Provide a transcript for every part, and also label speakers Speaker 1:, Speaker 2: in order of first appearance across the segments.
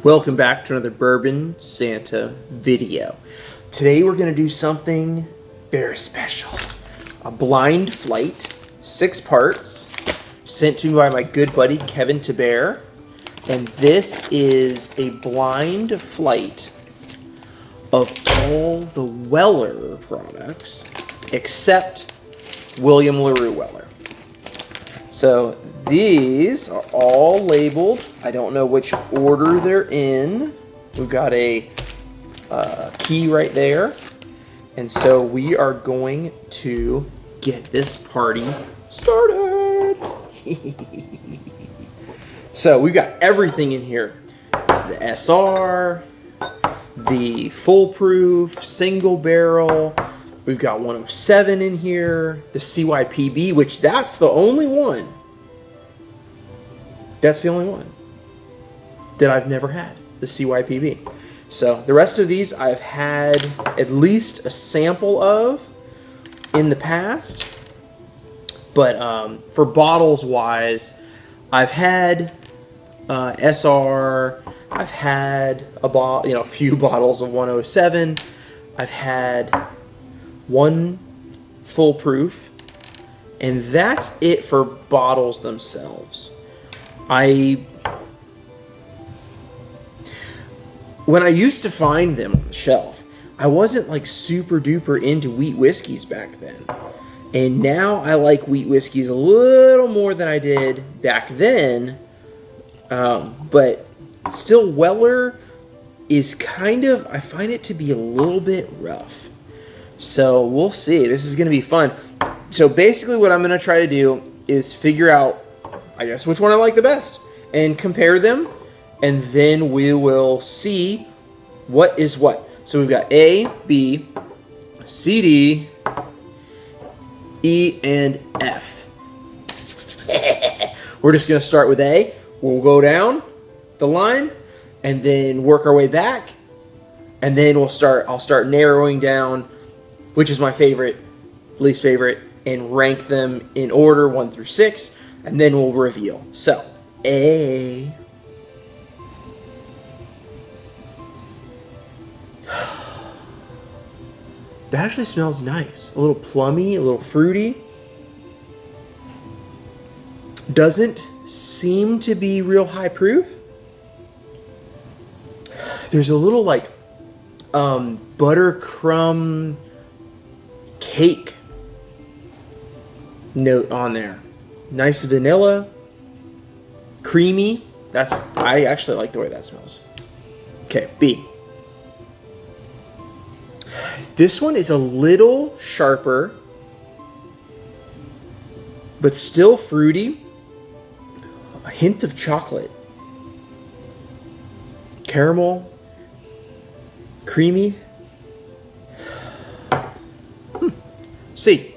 Speaker 1: Welcome back to another Bourbon Santa video. Today we're going to do something very special. A blind flight, 6 parts, sent to me by my good buddy Kevin Taber. And this is a blind flight of all the Weller products except William LaRue Weller. So these are all labeled. I don't know which order they're in. We've got a key right there. And so we are going to get this party started. So we've got everything in here. The SR, the foolproof, single barrel. We've got 107 in here, the CYPB, which that's the only one. That's the only one that I've never had, the CYPB. So the rest of these I've had at least a sample of in the past. But for bottles wise, I've had SR, I've had a few bottles of 107. I've had one foolproof, and that's it for bottles themselves. When I used to find them on the shelf, I wasn't like super duper into wheat whiskeys back then. And now I like wheat whiskeys a little more than I did back then. But still, Weller is I find it to be a little bit rough. So we'll see. This is going to be fun. So basically what I'm going to try to do is figure out, I guess, which one I like the best and compare them. And then we will see what is what. So we've got A, B, C, D, E, and F. We're just going to start with A. We'll go down the line and then work our way back. And then I'll start narrowing down which is my favorite, least favorite, and rank them in order 1 through 6, and then we'll reveal. So, A. That actually smells nice. A little plummy, a little fruity. Doesn't seem to be real high proof. There's a little like buttercrumb cake note on there. Nice vanilla, creamy. I actually like the way that smells. Okay, B. This one is a little sharper, but still fruity. A hint of chocolate, caramel, creamy. C.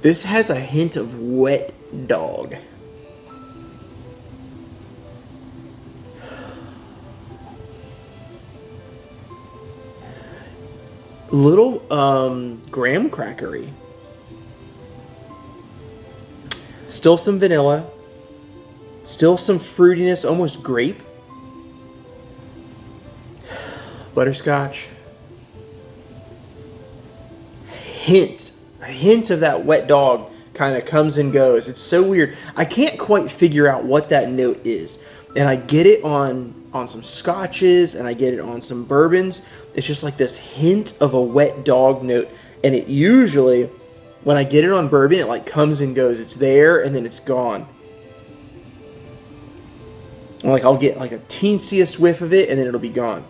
Speaker 1: This has a hint of wet dog. Little graham crackery. Still some vanilla. Still some fruitiness, almost grape. Butterscotch. A hint of that wet dog kind of comes and goes. It's so weird. I can't quite figure out what that note is. And I get it on some scotches and I get it on some bourbons. It's just like this hint of a wet dog note. And it usually, when I get it on bourbon, it like comes and goes. It's there and then it's gone. Like I'll get like a teensiest whiff of it and then it'll be gone.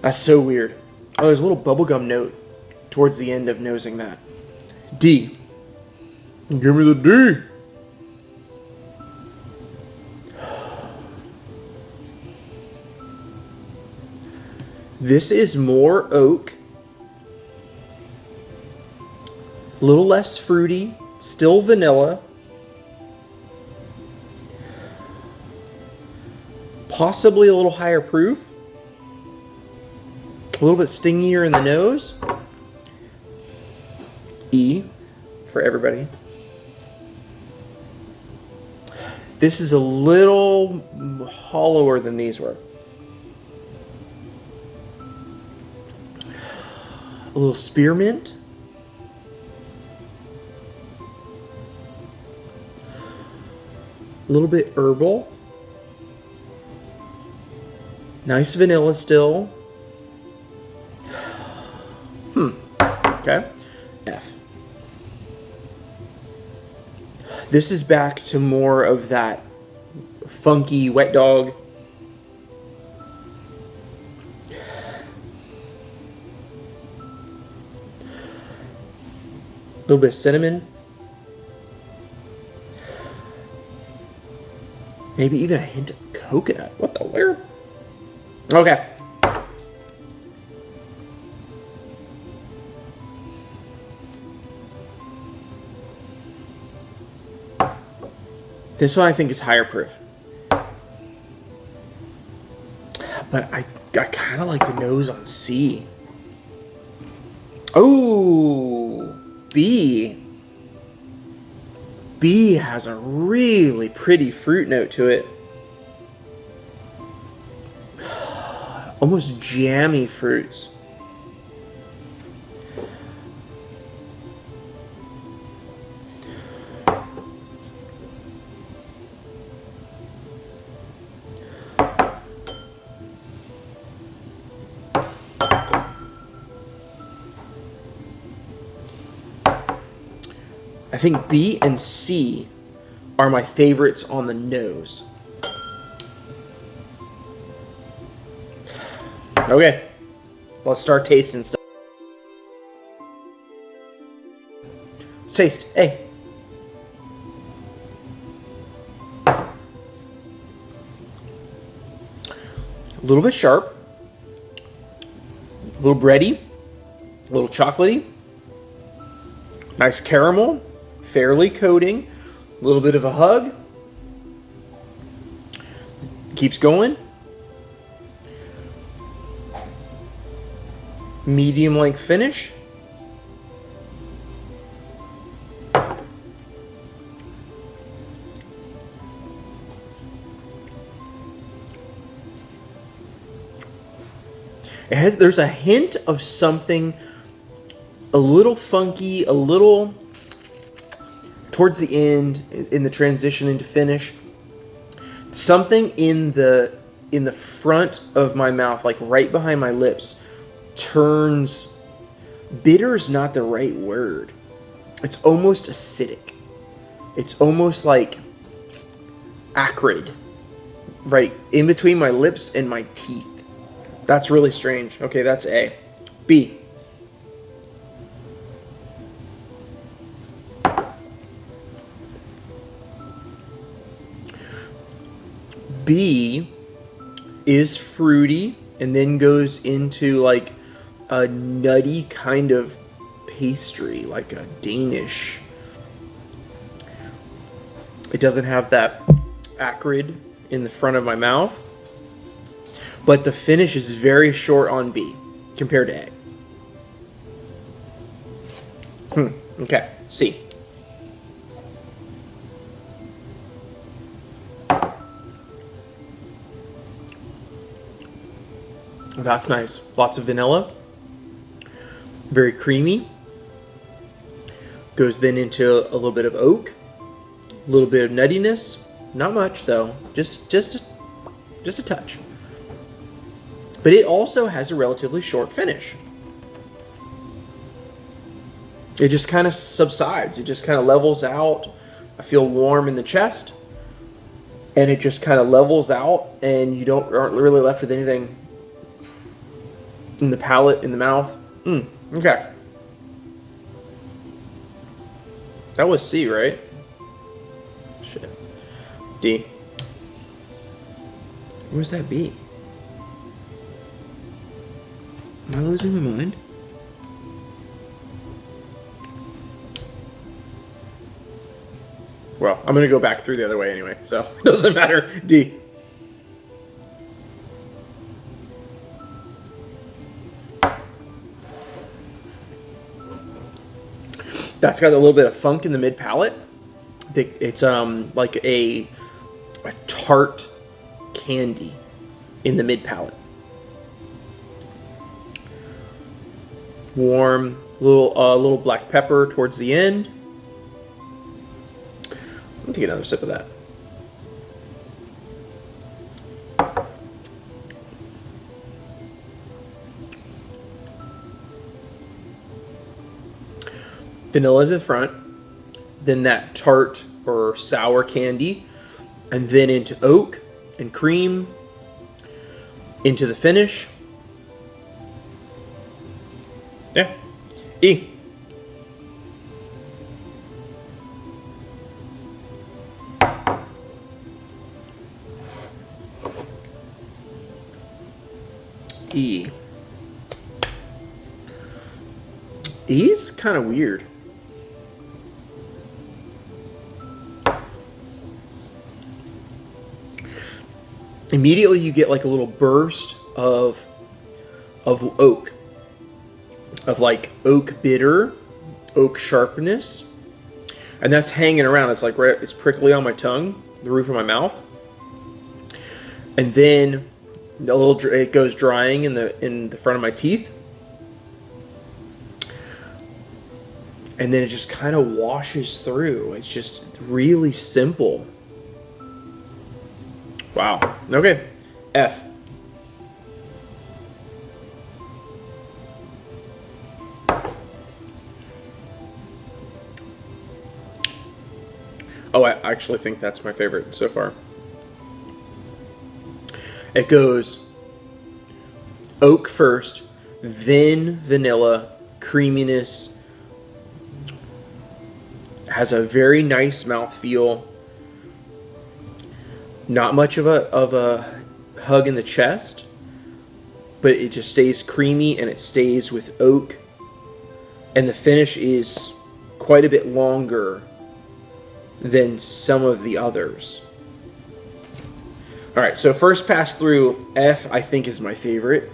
Speaker 1: That's so weird. Oh, there's a little bubblegum note towards the end of nosing that. D. Give me the D. This is more oak. A little less fruity. Still vanilla. Possibly a little higher proof. A little bit stingier in the nose. E for everybody. This is a little hollower than these were. A little spearmint. A little bit herbal. Nice vanilla still. Okay. F. This is back to more of that funky wet dog. A little bit of cinnamon. Maybe even a hint of coconut. What the where? Okay. This one I think is higher proof. But I kind of like the nose on C. Oh, B. B has a really pretty fruit note to it. Almost jammy fruits. I think B and C are my favorites on the nose. Okay, let's start tasting stuff. Let's taste A. A little bit sharp, a little bready, a little chocolatey, nice caramel, fairly coating, a little bit of a hug. Keeps going. Medium length finish. There's a hint of something a little funky, a little towards the end in the transition into finish. Something in the front of my mouth, like right behind my lips, turns bitter is not the right word. It's almost acidic. It's almost like acrid, right in between my lips and my teeth. That's really strange. Okay, that's A. B. B is fruity and then goes into like a nutty kind of pastry, like a Danish. It doesn't have that acrid in the front of my mouth, but the finish is very short on B compared to A. Okay, C. That's nice. Lots of vanilla. Very creamy. Goes then into a little bit of oak. A little bit of nuttiness. Not much though. Just a touch. But it also has a relatively short finish. It just kind of subsides. It just kind of levels out. I feel warm in the chest. And it just kind of levels out and you aren't really left with anything in the palate, in the mouth. Okay. That was C, right? Shit. D. Where's that B? Am I losing my mind? Well, I'm gonna go back through the other way anyway, so it doesn't matter. D. That's got a little bit of funk in the mid palate. It's like a a tart candy in the mid palate. Warm, little black pepper towards the end. Let me take another sip of that. Vanilla to the front, then that tart or sour candy, and then into oak and cream, into the finish. Yeah. E. E. E's kind of weird. Immediately you get like a little burst of oak. Of like oak bitter, oak sharpness. And that's hanging around. It's like it's prickly on my tongue, the roof of my mouth. And then it goes drying in the front of my teeth. And then it just kind of washes through. It's just really simple. Wow. Okay. F. Oh, I actually think that's my favorite so far. It goes oak first, then vanilla, creaminess. Has a very nice mouthfeel. Not much of a hug in the chest, but it just stays creamy and it stays with oak. And the finish is quite a bit longer than some of the others. All right, so first pass through, F I think is my favorite.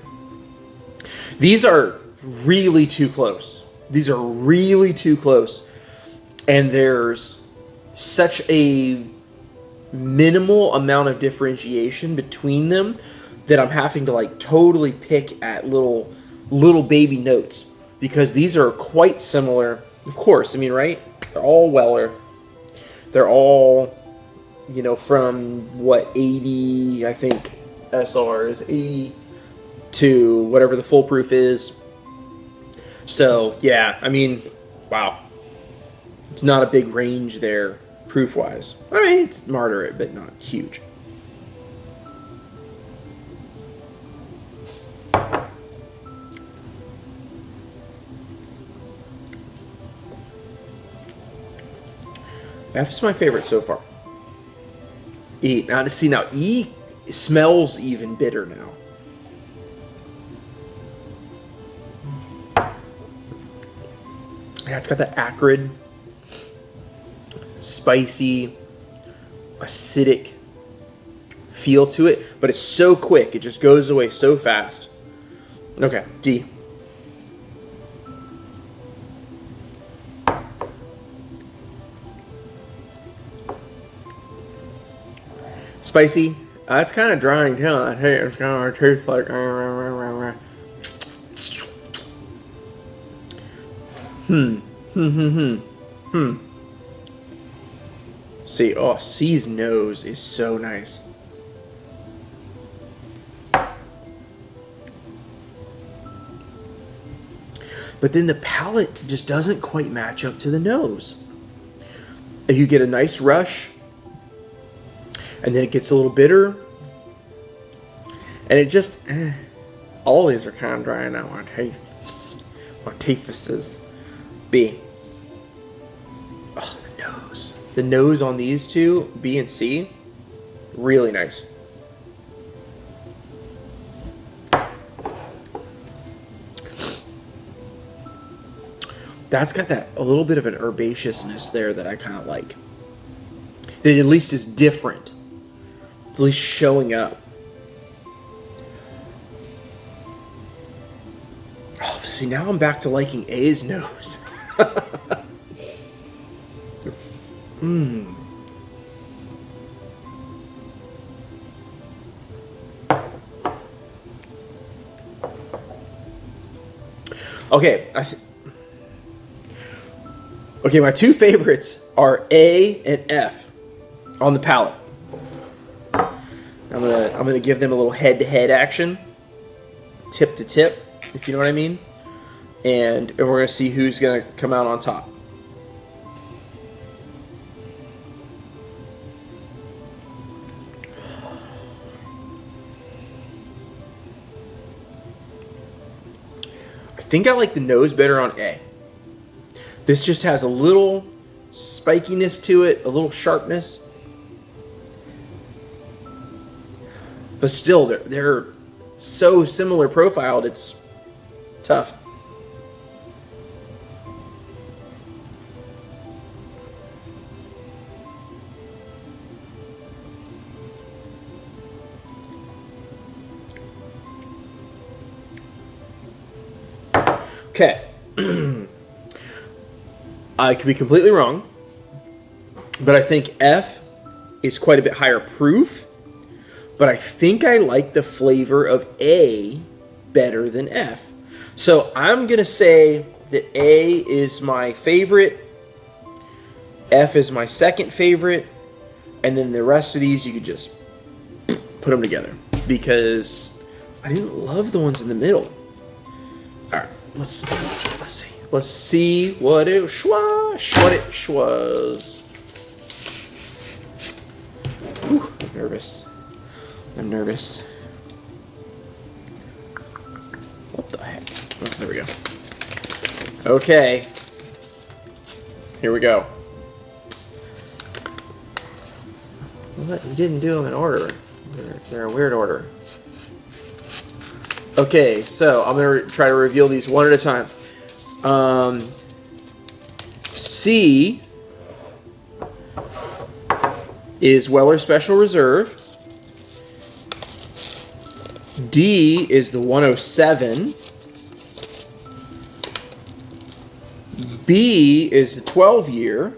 Speaker 1: These are really too close. These are really too close. And there's such a minimal amount of differentiation between them that I'm having to like totally pick at little baby notes, because these are quite similar. Of course, I mean, right? They're all Weller. They're all, you know, from what, 80, I think SR is 80 to whatever the full proof is. So, yeah, I mean, wow. It's not a big range there, proof-wise. I mean, it's moderate, but not huge. F is my favorite so far. E. Now, E smells even bitter now. Yeah, it's got that acrid, spicy, acidic feel to it, but it's so quick. It just goes away so fast. Okay, D. Spicy. It's kind of drying too. I hate it's kind of tastes like. See, oh, C's nose is so nice. But then the palate just doesn't quite match up to the nose. You get a nice rush, and then it gets a little bitter, and it just, all these are kind of drying out on teeth. B. Oh, the nose. The nose on these two, B and C, really nice. That's got that a little bit of an herbaceousness there that I kind of like. That at least is different. It's at least showing up. Oh, see, now I'm back to liking A's nose. Okay, okay, my two favorites are A and F on the palette. I'm gonna give them a little head-to-head action, tip to tip, if you know what I mean, and we're gonna see who's gonna come out on top. I think I like the nose better on A. This just has a little spikiness to it, a little sharpness. But still, they're so similar profiled, it's tough. Okay. I could be completely wrong, but I think F is quite a bit higher proof, but I think I like the flavor of A better than F. So I'm going to say that A is my favorite, F is my second favorite, and then the rest of these you could just put them together because I didn't love the ones in the middle. All right, let's see. Let's see what it was. Ooh, I'm nervous. I'm nervous. What the heck? Oh, there we go. Okay. Here we go. What? You didn't do them in order. They're a weird order. Okay, so I'm going to try to reveal these one at a time. C is Weller Special Reserve. D is the 107. B is the 12 year.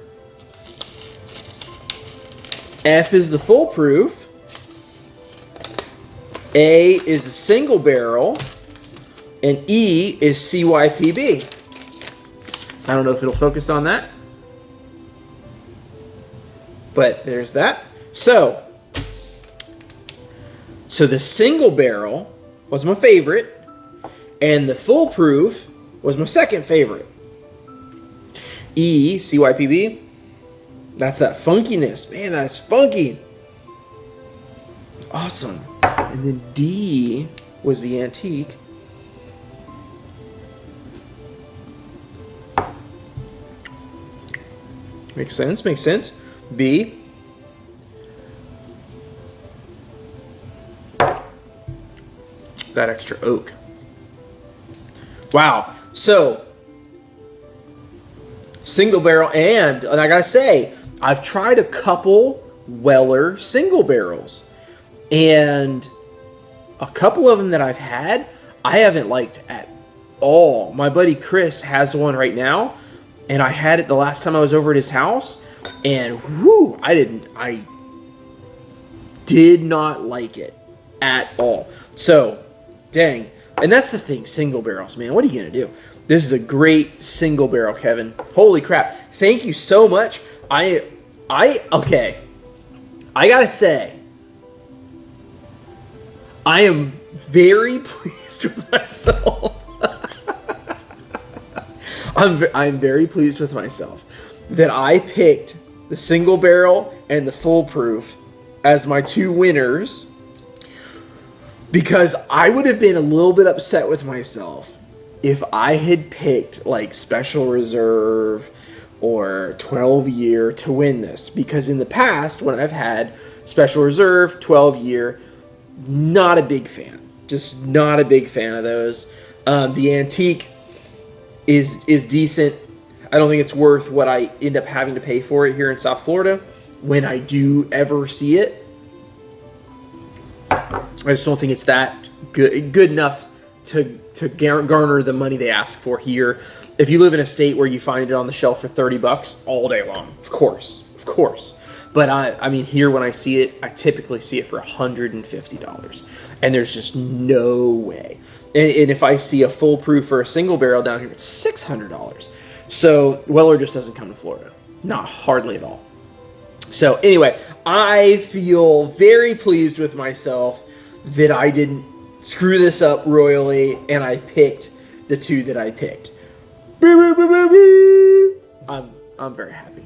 Speaker 1: F is the full proof. A is a single barrel. And E is CYPB. I don't know if it'll focus on that. But there's that. So the single barrel was my favorite, and the full proof was my second favorite. E, CYPB, that's that funkiness. Man, that's funky. Awesome. And then D was the antique. Makes sense, makes sense. B. That extra oak. Wow. So, single barrel, and I gotta say, I've tried a couple Weller single barrels, and a couple of them that I've had, I haven't liked at all. My buddy Chris has one right now, and I had it the last time I was over at his house, and whoo, I did not like it at all. So, dang. And that's the thing, single barrels, man. What are you going to do? This is a great single barrel, Kevin. Holy crap. Thank you so much. Okay. I got to say, I am very pleased with myself. I'm very pleased with myself that I picked the single barrel and the full proof as my two winners, because I would have been a little bit upset with myself if I had picked like Special Reserve or 12 year to win this, because in the past when I've had Special Reserve, 12 year, not a big fan. Just not a big fan of those. The antique is decent. I don't think it's worth what I end up having to pay for it here in South Florida when I do ever see it. I just don't think it's that good enough to garner the money they ask for here. If you live in a state where you find it on the shelf for $30 all day long, of course. But I mean, here when I see it, I typically see it for $150, and there's just no way. And if I see a full proof for a single barrel down here, it's $600. So Weller just doesn't come to Florida, not hardly at all. So anyway, I feel very pleased with myself that I didn't screw this up royally, and I picked the two that I picked. I'm very happy.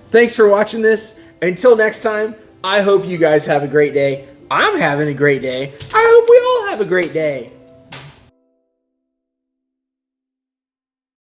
Speaker 1: Thanks for watching this. Until next time, I hope you guys have a great day. I'm having a great day. I hope we all have a great day.